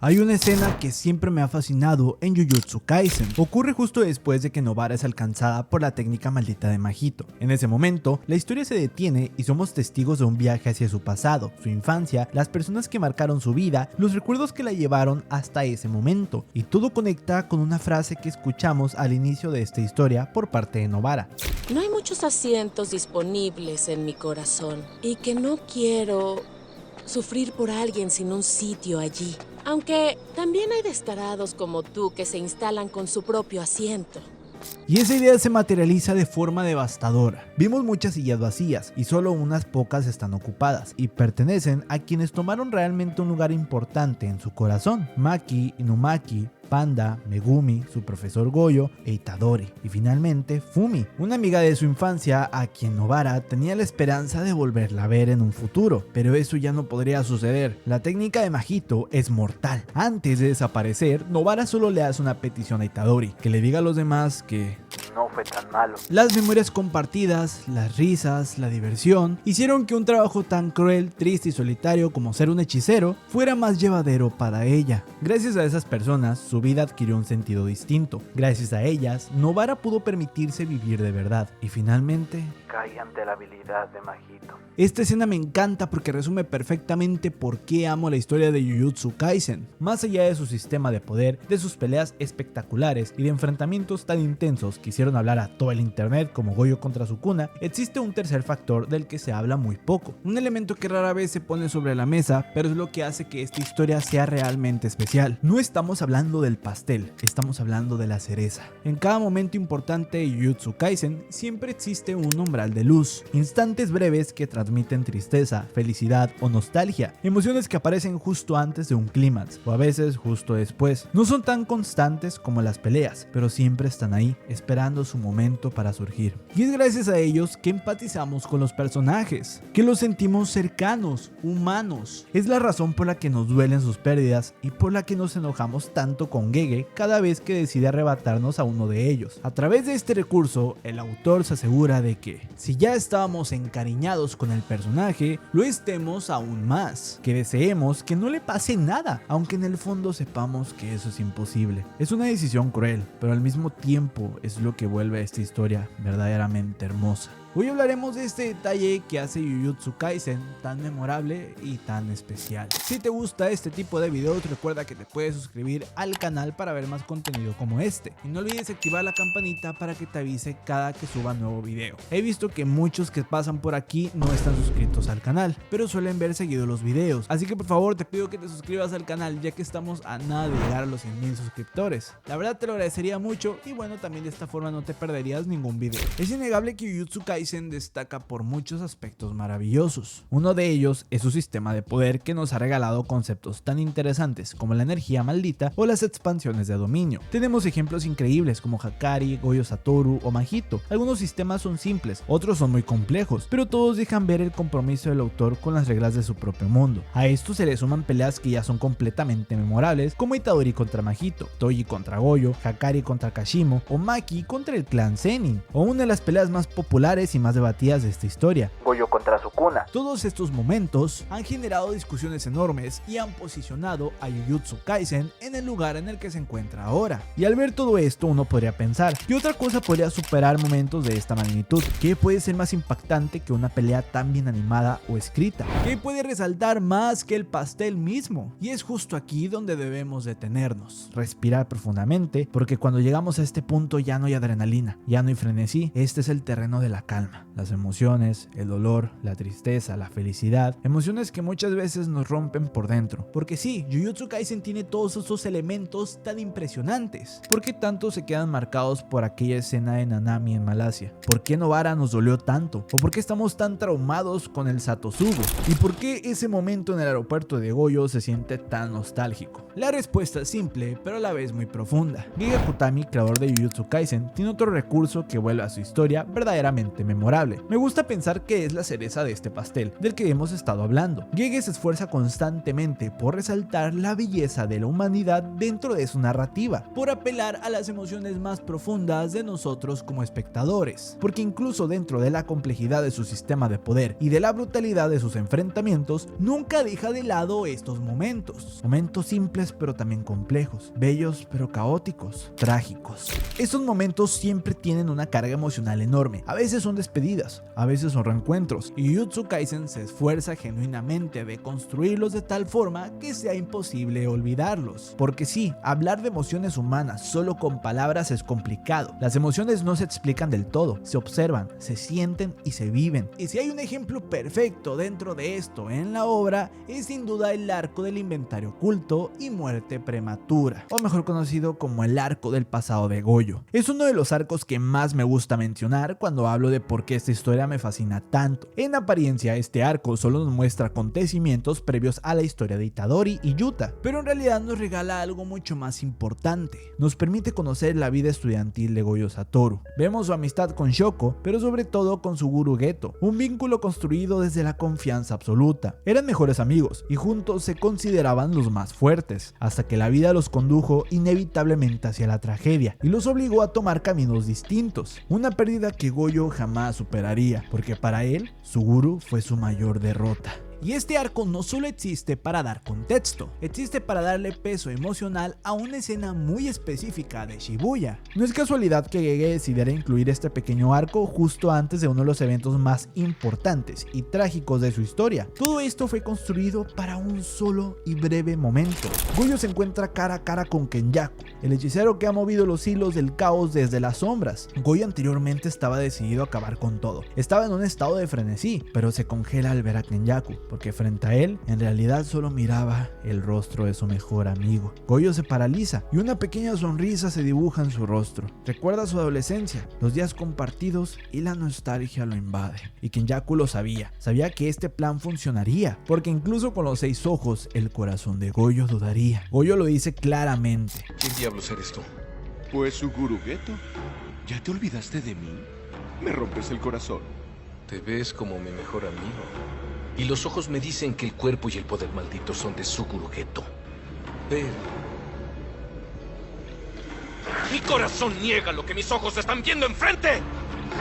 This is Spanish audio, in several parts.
Hay una escena que siempre me ha fascinado en Jujutsu Kaisen. Ocurre justo después de que Nobara es alcanzada por la técnica maldita de Mahito. En ese momento, la historia se detiene y somos testigos de un viaje hacia su pasado, su infancia, las personas que marcaron su vida, los recuerdos que la llevaron hasta ese momento. Y todo conecta con una frase que escuchamos al inicio de esta historia por parte de Nobara. No hay muchos asientos disponibles en mi corazón y que no quiero sufrir por alguien sin un sitio allí. Aunque también hay descarados como tú que se instalan con su propio asiento. Y esa idea se materializa de forma devastadora. Vimos muchas sillas vacías y solo unas pocas están ocupadas y pertenecen a quienes tomaron realmente un lugar importante en su corazón: Maki, Inumaki, Panda, Megumi, su profesor Goyo e Itadori, y finalmente Fumi, una amiga de su infancia a quien Nobara tenía la esperanza de volverla a ver en un futuro, pero eso ya no podría suceder. La técnica de Mahito es mortal. Antes de desaparecer, Nobara solo le hace una petición a Itadori, que le diga a los demás que no fue tan malo. Las memorias compartidas, las risas, la diversión, hicieron que un trabajo tan cruel, triste y solitario como ser un hechicero fuera más llevadero para ella. Gracias a esas personas, su vida adquirió un sentido distinto. Gracias a ellas, Nobara pudo permitirse vivir de verdad y finalmente cae ante la habilidad de Mahito. Esta escena me encanta porque resume perfectamente por qué amo la historia de Jujutsu Kaisen. Más allá de su sistema de poder, de sus peleas espectaculares y de enfrentamientos tan intensos que hicieron hablar a todo el internet como Goyo contra Sukuna, existe un tercer factor del que se habla muy poco. Un elemento que rara vez se pone sobre la mesa, pero es lo que hace que esta historia sea realmente especial. No estamos hablando del pastel, estamos hablando de la cereza. En cada momento importante de Jujutsu Kaisen siempre existe un umbral de luz, instantes breves que transmiten tristeza, felicidad o nostalgia, emociones que aparecen justo antes de un clímax o a veces justo después. No son tan constantes como las peleas, pero siempre están ahí, esperando su momento para surgir. Y es gracias a ellos que empatizamos con los personajes, que los sentimos cercanos, humanos. Es la razón por la que nos duelen sus pérdidas y por la que nos enojamos tanto con Gege cada vez que decide arrebatarnos a uno de ellos. A través de este recurso, el autor se asegura de que, si ya estábamos encariñados con el personaje, lo estemos aún más, que deseemos que no le pase nada, aunque en el fondo sepamos que eso es imposible. Es una decisión cruel, pero al mismo tiempo es lo que vuelve a esta historia verdaderamente hermosa. Hoy hablaremos de este detalle que hace Jujutsu Kaisen tan memorable y tan especial. Si te gusta este tipo de videos, recuerda que te puedes suscribir al canal para ver más contenido como este. Y no olvides activar la campanita para que te avise cada que suba nuevo video. He visto que muchos que pasan por aquí no están suscritos al canal, pero suelen ver seguido los videos. Así que por favor te pido que te suscribas al canal, ya que estamos a nada de llegar a los 100,000 suscriptores. La verdad te lo agradecería mucho y bueno, también de esta forma no te perderías ningún video. Es innegable que Jujutsu Kaisen destaca por muchos aspectos maravillosos. Uno de ellos es su sistema de poder, que nos ha regalado conceptos tan interesantes como la energía maldita o las expansiones de dominio. Tenemos ejemplos increíbles como Hakari, Goyo Satoru o Mahito. Algunos sistemas son simples, otros son muy complejos, pero todos dejan ver el compromiso del autor con las reglas de su propio mundo. A esto se le suman peleas que ya son completamente memorables, como Itadori contra Mahito, Toji contra Goyo, Hakari contra Kashimo o Maki contra el clan Zenin, o una de las peleas más populares y más debatidas de esta historia, Goyo contra Sukuna. Todos estos momentos han generado discusiones enormes y han posicionado a Jujutsu Kaisen en el lugar en el que se encuentra ahora. Y al ver todo esto, uno podría pensar, ¿qué otra cosa podría superar momentos de esta magnitud? ¿Qué puede ser más impactante que una pelea tan bien animada o escrita? ¿Qué puede resaltar más que el pastel mismo? Y es justo aquí donde debemos detenernos, respirar profundamente, porque cuando llegamos a este punto ya no hay adrenalina, ya no hay frenesí. Este es el terreno de la calma. Las emociones, el dolor, la tristeza, la felicidad, emociones que muchas veces nos rompen por dentro. Porque sí, Jujutsu Kaisen tiene todos esos elementos tan impresionantes. ¿Por qué tantos se quedan marcados por aquella escena de Nanami en Malasia? ¿Por qué Nobara nos dolió tanto? ¿O por qué estamos tan traumados con el Satosugo? ¿Y por qué ese momento en el aeropuerto de Goyo se siente tan nostálgico? La respuesta es simple, pero a la vez muy profunda. Gege Akutami, creador de Jujutsu Kaisen, tiene otro recurso que vuelve a su historia verdaderamente memorable. Me gusta pensar que es la cereza de este pastel del que hemos estado hablando. Gege se esfuerza constantemente por resaltar la belleza de la humanidad dentro de su narrativa, por apelar a las emociones más profundas de nosotros como espectadores, porque incluso dentro de la complejidad de su sistema de poder y de la brutalidad de sus enfrentamientos, nunca deja de lado estos momentos simples pero también complejos, bellos pero caóticos, trágicos. Estos momentos siempre tienen una carga emocional enorme, a veces son despedidas, a veces son reencuentros, y Jujutsu Kaisen se esfuerza genuinamente de construirlos de tal forma que sea imposible olvidarlos. Porque sí, hablar de emociones humanas solo con palabras es complicado. Las emociones no se explican del todo, se observan, se sienten y se viven. Y si hay un ejemplo perfecto dentro de esto en la obra, es sin duda el arco del inventario oculto y muerte prematura, o mejor conocido como el arco del pasado de Gojo. Es uno de los arcos que más me gusta mencionar cuando hablo de por qué esta historia me fascina tanto. En apariencia, este arco solo nos muestra acontecimientos previos a la historia de Itadori y Yuta, pero en realidad nos regala algo mucho más importante. Nos permite conocer la vida estudiantil de Gojo Satoru. Vemos su amistad con Shoko, pero sobre todo con su gurú Geto, un vínculo construido desde la confianza absoluta. Eran mejores amigos y juntos se consideraban los más fuertes, hasta que la vida los condujo inevitablemente hacia la tragedia y los obligó a tomar caminos distintos. Una pérdida que Gojo jamás superaría, porque para él, su gurú fue su mayor derrota. Y este arco no solo existe para dar contexto, existe para darle peso emocional a una escena muy específica de Shibuya. No es casualidad que Gege decidiera incluir este pequeño arco justo antes de uno de los eventos más importantes y trágicos de su historia. Todo esto fue construido para un solo y breve momento. Gojo se encuentra cara a cara con Kenjaku, el hechicero que ha movido los hilos del caos desde las sombras. Gojo anteriormente estaba decidido a acabar con todo, estaba en un estado de frenesí, pero se congela al ver a Kenjaku, porque frente a él, en realidad solo miraba el rostro de su mejor amigo. Gojo se paraliza y una pequeña sonrisa se dibuja en su rostro. Recuerda su adolescencia, los días compartidos y la nostalgia lo invade. Y Kenjaku lo sabía que este plan funcionaría, porque incluso con los 6 ojos, el corazón de Gojo dudaría. Gojo lo dice claramente. ¿Quién diablos eres tú? Pues su gurú Geto. ¿Ya te olvidaste de mí? Me rompes el corazón. Te ves como mi mejor amigo. Y los ojos me dicen que el cuerpo y el poder maldito son de Suguru Geto. Pero mi corazón niega lo que mis ojos están viendo enfrente.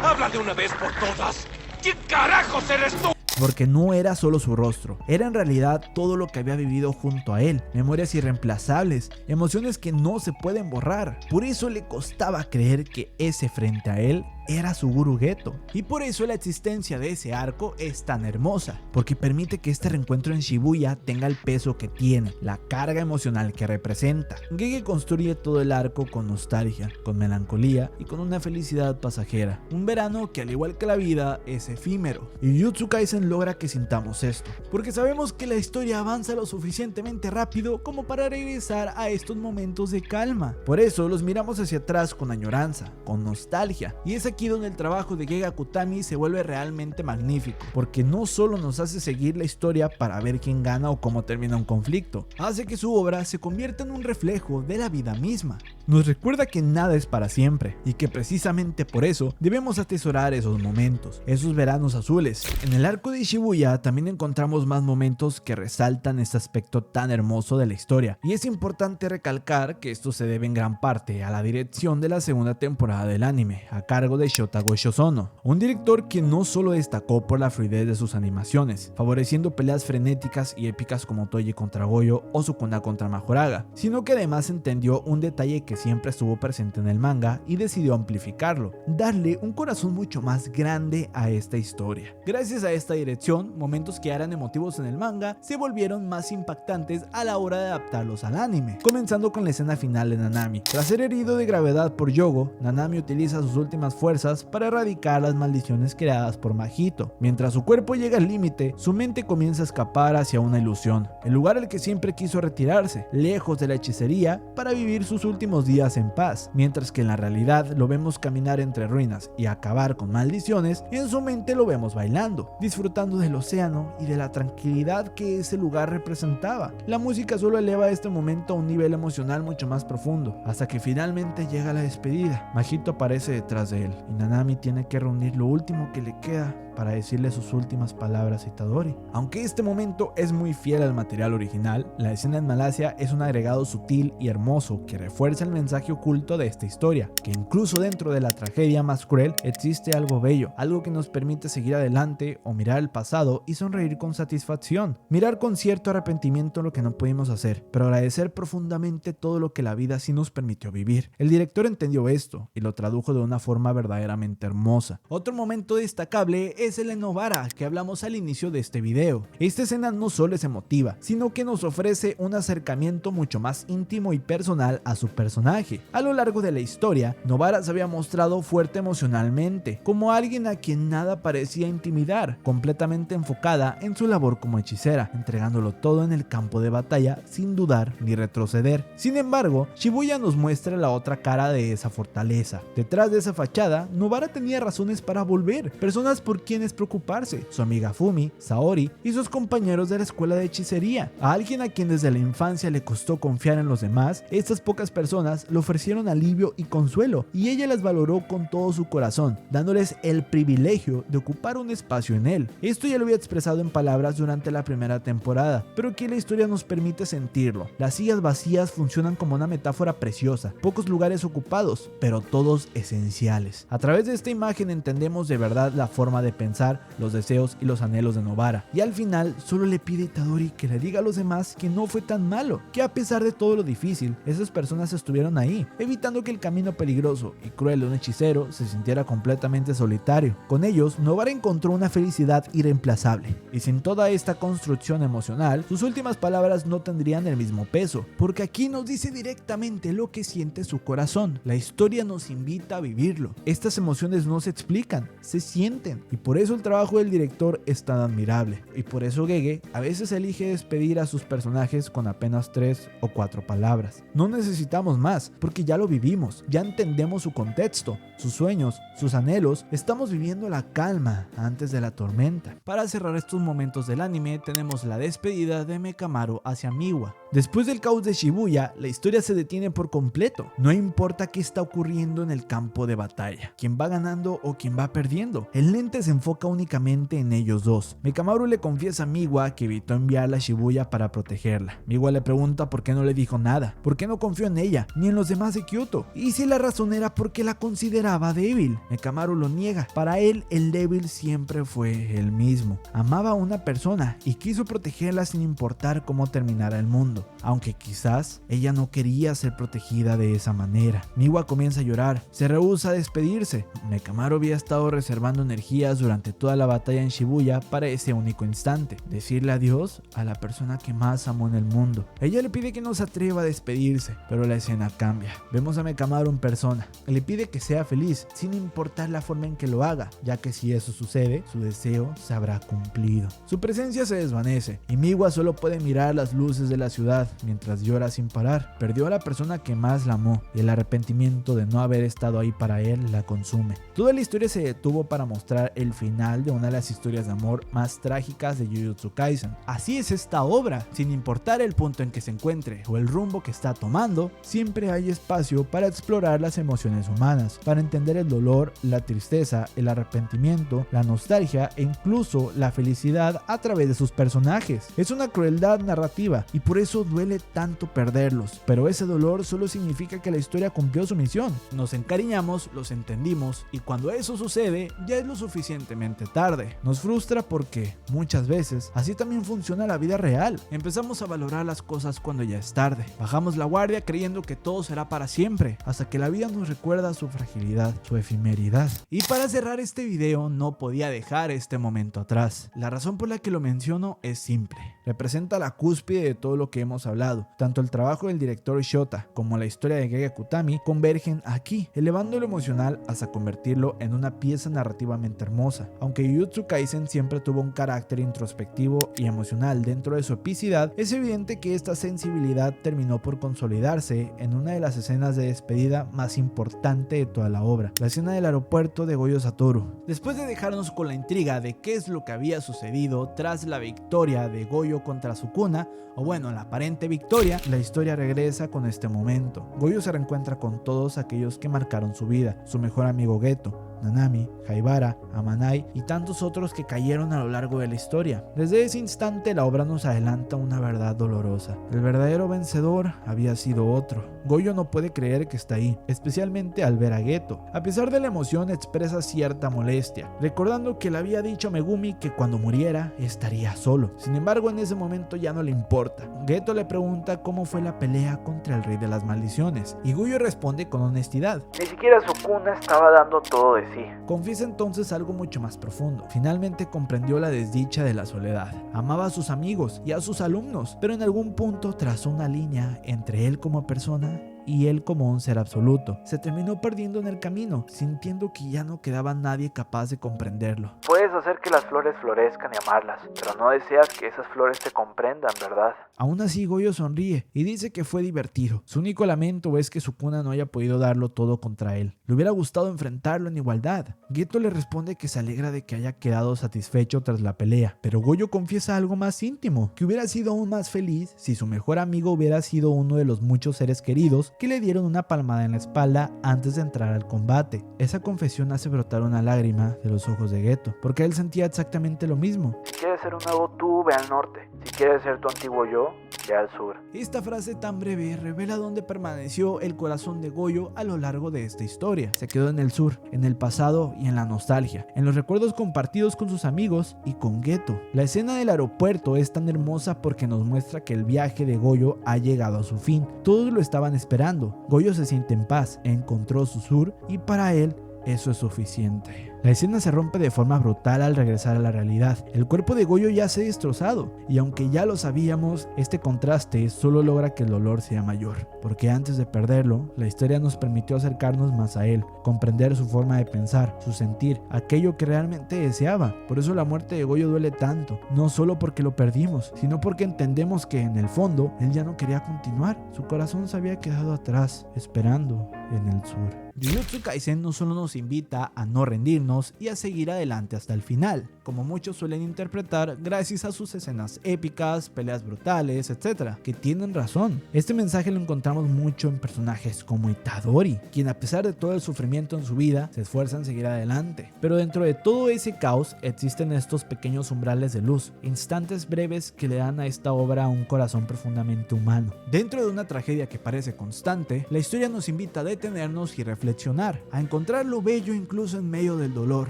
¡Habla de una vez por todas! ¿Quién carajos eres tú? Porque no era solo su rostro, era en realidad todo lo que había vivido junto a él, memorias irreemplazables, emociones que no se pueden borrar. Por eso le costaba creer que ese frente a él era su gurú Geto, y por eso la existencia de ese arco es tan hermosa, porque permite que este reencuentro en Shibuya tenga el peso que tiene, la carga emocional que representa. Gege construye todo el arco con nostalgia, con melancolía y con una felicidad pasajera, un verano que al igual que la vida es efímero, y Jujutsu Kaisen logra que sintamos esto, porque sabemos que la historia avanza lo suficientemente rápido como para regresar a estos momentos de calma. Por eso los miramos hacia atrás con añoranza, con nostalgia, y es aquí donde el trabajo de Gege Akutami se vuelve realmente magnífico, porque no solo nos hace seguir la historia para ver quién gana o cómo termina un conflicto, hace que su obra se convierta en un reflejo de la vida misma. Nos recuerda que nada es para siempre y que precisamente por eso debemos atesorar esos momentos, esos veranos azules. En el arco de Shibuya también encontramos más momentos que resaltan este aspecto tan hermoso de la historia, y es importante recalcar que esto se debe en gran parte a la dirección de la segunda temporada del anime, a cargo de Shota Goshozono, un director que no solo destacó por la fluidez de sus animaciones, favoreciendo peleas frenéticas y épicas como Toji contra Gojo o Sukuna contra Majoraga, sino que además entendió un detalle que siempre estuvo presente en el manga y decidió amplificarlo, darle un corazón mucho más grande a esta historia. Gracias a esta dirección, momentos que eran emotivos en el manga se volvieron más impactantes a la hora de adaptarlos al anime, comenzando con la escena final de Nanami. Tras ser herido de gravedad por Yogo, Nanami utiliza sus últimas fuerzas para erradicar las maldiciones creadas por Mahito. Mientras su cuerpo llega al límite, su mente comienza a escapar hacia una ilusión, el lugar al que siempre quiso retirarse, lejos de la hechicería, para vivir sus últimos días en paz, mientras que en la realidad lo vemos caminar entre ruinas y acabar con maldiciones. En su mente lo vemos bailando, disfrutando del océano y de la tranquilidad que ese lugar representaba. La música solo eleva este momento a un nivel emocional mucho más profundo, hasta que finalmente llega la despedida. Mahito aparece detrás de él y Nanami tiene que reunir lo último que le queda para decirle sus últimas palabras a Itadori. Aunque este momento es muy fiel al material original, la escena en Malasia es un agregado sutil y hermoso que refuerza el mensaje oculto de esta historia, que incluso dentro de la tragedia más cruel existe algo bello, algo que nos permite seguir adelante o mirar al pasado y sonreír con satisfacción, mirar con cierto arrepentimiento lo que no pudimos hacer, pero agradecer profundamente todo lo que la vida sí nos permitió vivir. El director entendió esto y lo tradujo de una forma verdaderamente hermosa. Otro momento destacable es el de Nobara, que hablamos al inicio de este video. Esta escena no solo es emotiva, sino que nos ofrece un acercamiento mucho más íntimo y personal a su personaje. A lo largo de la historia, Nobara se había mostrado fuerte emocionalmente, como alguien a quien nada parecía intimidar, completamente enfocada en su labor como hechicera, entregándolo todo en el campo de batalla sin dudar ni retroceder. Sin embargo, Shibuya nos muestra la otra cara de esa fortaleza. Detrás de esa fachada, Nobara tenía razones para volver, personas por quienes preocuparse, su amiga Fumi, Saori y sus compañeros de la escuela de hechicería. A alguien a quien desde la infancia le costó confiar en los demás, estas pocas personas le ofrecieron alivio y consuelo, y ella las valoró con todo su corazón, dándoles el privilegio de ocupar un espacio en él. Esto ya lo había expresado en palabras durante la primera temporada, pero aquí la historia nos permite sentirlo. Las sillas vacías funcionan como una metáfora preciosa, pocos lugares ocupados, pero todos esenciales. A través de esta imagen entendemos de verdad la forma de pensar, los deseos y los anhelos de Nobara, y al final solo le pide a Itadori que le diga a los demás que no fue tan malo, que a pesar de todo lo difícil, esas personas estuvieron ahí, evitando que el camino peligroso y cruel de un hechicero se sintiera completamente solitario. Con ellos, Nobara encontró una felicidad irreemplazable, y sin toda esta construcción emocional, sus últimas palabras no tendrían el mismo peso, porque aquí nos dice directamente lo que siente su corazón. La historia nos invita a vivirlo. Estas emociones no se explican, se sienten, y por eso el trabajo del director es tan admirable, y por eso Gege a veces elige despedir a sus personajes con apenas 3 o 4 palabras. No necesitamos más, porque ya lo vivimos, ya entendemos su contexto, sus sueños, sus anhelos. Estamos viviendo la calma antes de la tormenta. Para cerrar estos momentos del anime, tenemos la despedida de Mekamaru hacia Miwa. Después del caos de Shibuya, la historia se detiene por completo. No importa qué está ocurriendo en el campo de batalla, quién va ganando o quién va perdiendo, el lente se enfoca únicamente en ellos dos. Mekamaru le confiesa a Miwa que evitó enviarla a Shibuya para protegerla. Miwa le pregunta por qué no le dijo nada, por qué no confió en ella, ni en los demás de Kyoto, y si la razón era porque la consideraba débil. Mekamaru lo niega. Para él, el débil siempre fue él mismo. Amaba a una persona y quiso protegerla sin importar cómo terminara el mundo, aunque quizás ella no quería ser protegida de esa manera. Miwa comienza a llorar, se rehúsa a despedirse. Mekamaru había estado reservando energías durante toda la batalla en Shibuya para ese único instante, decirle adiós a la persona que más amó en el mundo. Ella le pide que no se atreva a despedirse, pero la escena cambia. Vemos a Mekamaru en persona, le pide que sea feliz, sin importar la forma en que lo haga, ya que si eso sucede, su deseo se habrá cumplido. Su presencia se desvanece, y Miwa solo puede mirar las luces de la ciudad mientras llora sin parar. Perdió a la persona que más la amó, y el arrepentimiento de no haber estado ahí para él la consume. Toda la historia se detuvo para mostrar el final de una de las historias de amor más trágicas de Jujutsu Kaisen. Así es esta obra, sin importar el punto en que se encuentre o el rumbo que está tomando, siempre hay espacio para explorar las emociones humanas, para entender el dolor, la tristeza, el arrepentimiento, la nostalgia e incluso la felicidad a través de sus personajes. Es una crueldad narrativa y por eso duele tanto perderlos, pero ese dolor solo significa que la historia cumplió su misión. Nos encariñamos, los entendimos, y cuando eso sucede ya es lo suficientemente tarde. Nos frustra porque muchas veces así también funciona la vida real. Empezamos a valorar las cosas cuando ya es tarde. Bajamos la guardia creyendo que todo será para siempre, hasta que la vida nos recuerda su fragilidad, su efemeridad. Y para cerrar este video no podía dejar este momento atrás. La razón por la que lo menciono es simple. Representa la cúspide de todo lo que hemos hemos hablado. Tanto el trabajo del director Shota como la historia de Gege Akutami convergen aquí, elevando lo emocional hasta convertirlo en una pieza narrativamente hermosa. Aunque Jujutsu Kaisen siempre tuvo un carácter introspectivo y emocional dentro de su epicidad, es evidente que esta sensibilidad terminó por consolidarse en una de las escenas de despedida más importante de toda la obra, la escena del aeropuerto de Gojo Satoru. Después de dejarnos con la intriga de qué es lo que había sucedido tras la victoria de Gojo contra Sukuna, o bueno, la aparente victoria, la historia regresa con este momento. Gojo se reencuentra con todos aquellos que marcaron su vida, su mejor amigo Geto, Nanami, Haibara, Amanai y tantos otros que cayeron a lo largo de la historia. Desde ese instante la obra nos adelanta una verdad dolorosa. El verdadero vencedor había sido otro. Gojo no puede creer que está ahí, especialmente al ver a Geto. A pesar de la emoción expresa cierta molestia, recordando que le había dicho a Megumi que cuando muriera estaría solo. Sin embargo, en ese momento ya no le importa. Geto le pregunta cómo fue la pelea contra el rey de las maldiciones y Gojo responde con honestidad: ni siquiera Sukuna estaba dando todo de sí. Confiesa entonces algo mucho más profundo. Finalmente comprendió la desdicha de la soledad. Amaba a sus amigos y a sus alumnos, pero en algún punto trazó una línea entre él como persona y él como un ser absoluto. Se terminó perdiendo en el camino, sintiendo que ya no quedaba nadie capaz de comprenderlo. Puedes hacer que las flores florezcan y amarlas, pero no deseas que esas flores te comprendan, ¿verdad? Aún así, Gojo sonríe y dice que fue divertido. Su único lamento es que Sukuna no haya podido darlo todo contra él. Le hubiera gustado enfrentarlo en igualdad. Geto le responde que se alegra de que haya quedado satisfecho tras la pelea, pero Gojo confiesa algo más íntimo, que hubiera sido aún más feliz si su mejor amigo hubiera sido uno de los muchos seres queridos que le dieron una palmada en la espalda antes de entrar al combate. Esa confesión hace brotar una lágrima de los ojos de Geto, porque él sentía exactamente lo mismo. Si quieres ser un nuevo tú, ve al norte. Si quieres ser tu antiguo yo, ve al sur. Esta frase tan breve revela dónde permaneció el corazón de Gojo a lo largo de esta historia. Se quedó en el sur, en el pasado y en la nostalgia, en los recuerdos compartidos con sus amigos y con Geto. La escena del aeropuerto es tan hermosa porque nos muestra que el viaje de Gojo ha llegado a su fin. Todos lo estaban esperando. Gojo se siente en paz, encontró su sur y para él eso es suficiente. La escena se rompe de forma brutal al regresar a la realidad. El cuerpo de Gojo ya se ha destrozado y aunque ya lo sabíamos, este contraste solo logra que el dolor sea mayor, porque antes de perderlo, la historia nos permitió acercarnos más a él, comprender su forma de pensar, su sentir, aquello que realmente deseaba. Por eso la muerte de Gojo duele tanto, no solo porque lo perdimos, sino porque entendemos que en el fondo él ya no quería continuar. Su corazón se había quedado atrás, esperando en el sur. Jujutsu Kaisen no solo nos invita a no rendirnos y a seguir adelante hasta el final, como muchos suelen interpretar gracias a sus escenas épicas, peleas brutales, etc., que tienen razón. Este mensaje lo encontramos mucho en personajes como Itadori, quien a pesar de todo el sufrimiento en su vida, se esfuerza en seguir adelante. Pero dentro de todo ese caos existen estos pequeños umbrales de luz, instantes breves que le dan a esta obra un corazón profundamente humano. Dentro de una tragedia que parece constante, la historia nos invita a detenernos y reflexionar, a encontrar lo bello incluso en medio del dolor.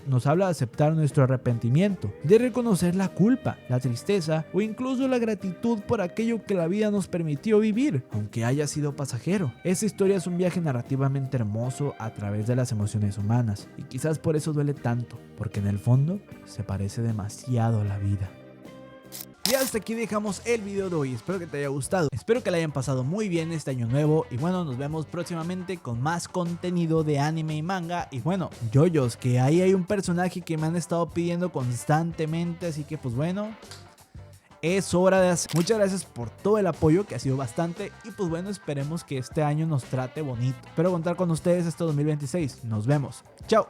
Nos habla de aceptar nuestro arrepentimiento, de reconocer la culpa, la tristeza o incluso la gratitud por aquello que la vida nos permitió vivir, aunque haya sido pasajero. Esta historia es un viaje narrativamente hermoso a través de las emociones humanas y quizás por eso duele tanto, porque en el fondo se parece demasiado a la vida. Y hasta aquí dejamos el video de hoy, espero que te haya gustado, espero que la hayan pasado muy bien este año nuevo y bueno, nos vemos próximamente con más contenido de anime y manga y bueno, JoJo's, que ahí hay un personaje que me han estado pidiendo constantemente, así que pues bueno, es hora de hacer. Muchas gracias por todo el apoyo, que ha sido bastante, y pues bueno, esperemos que este año nos trate bonito. Espero contar con ustedes este 2026, nos vemos, chao.